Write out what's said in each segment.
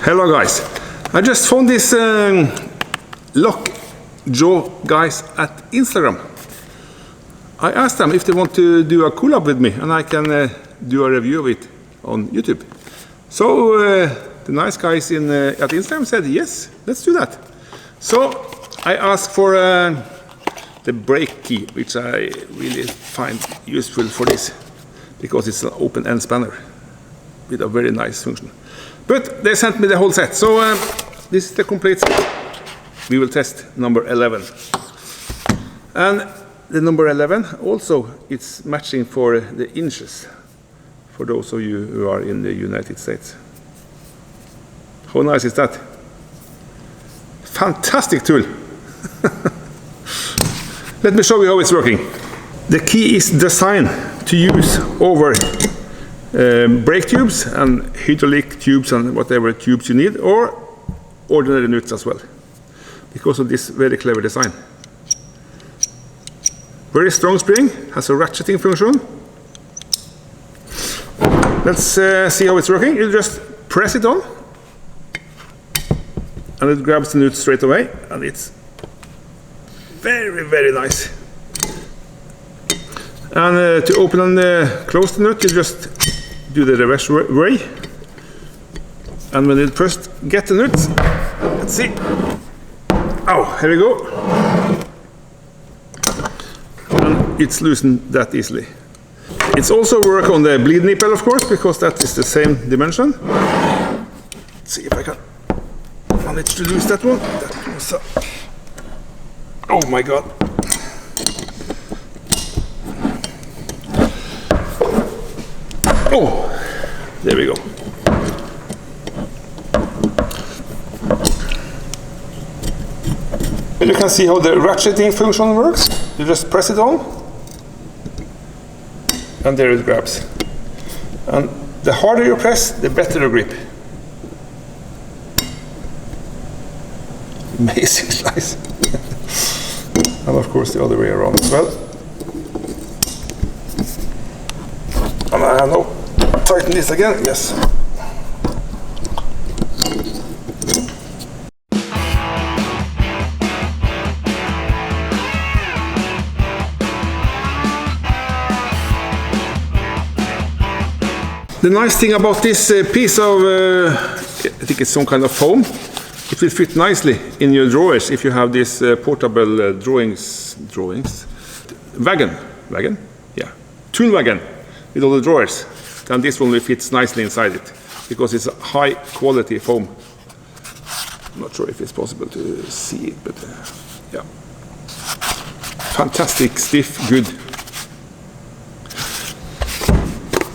Hello guys, I just found this lock jaw guys at Instagram. I asked them if they want to do a collab with me and I can do a review of it on YouTube. So the nice guys at Instagram said yes, let's do that. So I asked for the brake key, which I really find useful for this because it's an open end spanner with a very nice function. But they sent me the whole set, so this is the complete set. We will test number 11. And the number 11 also it's matching for the inches for those of you who are in the United States. How nice is that? Fantastic tool. Let me show you how it's working. The key is designed to use over brake tubes and hydraulic tubes and whatever tubes you need, or ordinary nuts as well, because of this very clever design. Very strong spring, has a ratcheting function. Let's see how it's working. You just press it on and it grabs the nut straight away, and it's very, very nice. And to open and close the nut, you just do the reverse way. And when you first get the nut, let's see. Oh, here we go. And it's loosened that easily. It's also work on the bleed nipple, of course, because that is the same dimension. Let's see if I can manage to lose that one. That was oh my god. Oh, there we go. And you can see how the ratcheting function works. You just press it on, and there it grabs. And the harder you press, the better the grip. Amazing nice. And of course the other way around as well. And I know, tighten this again, yes. The nice thing about this piece of, I think it's some kind of foam, it will fit nicely in your drawers if you have this portable wagon, yeah, tool wagon with all the drawers. Then this one will fit nicely inside it because it's a high quality foam. I'm not sure if it's possible to see it, but yeah, fantastic, stiff, good.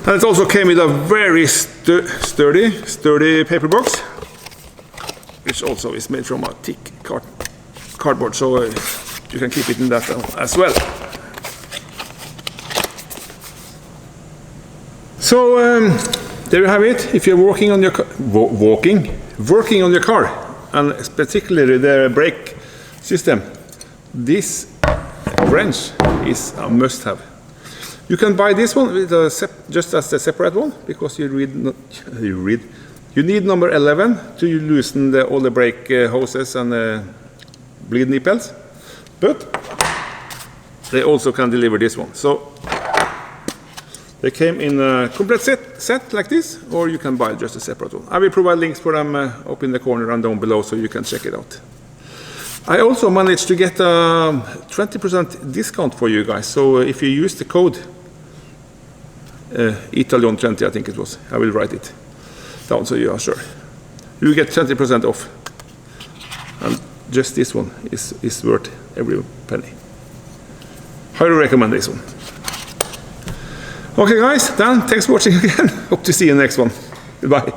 And it also came with a very sturdy paper box, which also is made from a thick cardboard, so you can keep it in that as well. So there you have it. If you're working on your working on your car, and particularly the brake system, this wrench is a must-have. You can buy this one with just as a separate one, because you need number 11 to loosen all the brake hoses and bleed nipples, but they also can deliver this one. So they came in a complete set like this, or you can buy just a separate one. I will provide links for them up in the corner and down below, so you can check it out. I also managed to get a 20% discount for you guys, so if you use the code Italian20, I think it was. I will write it down so you are sure. You get 20% off. And just this one is worth every penny. Highly recommend this one. Okay guys, then thanks for watching again. Hope to see you in the next one. Goodbye.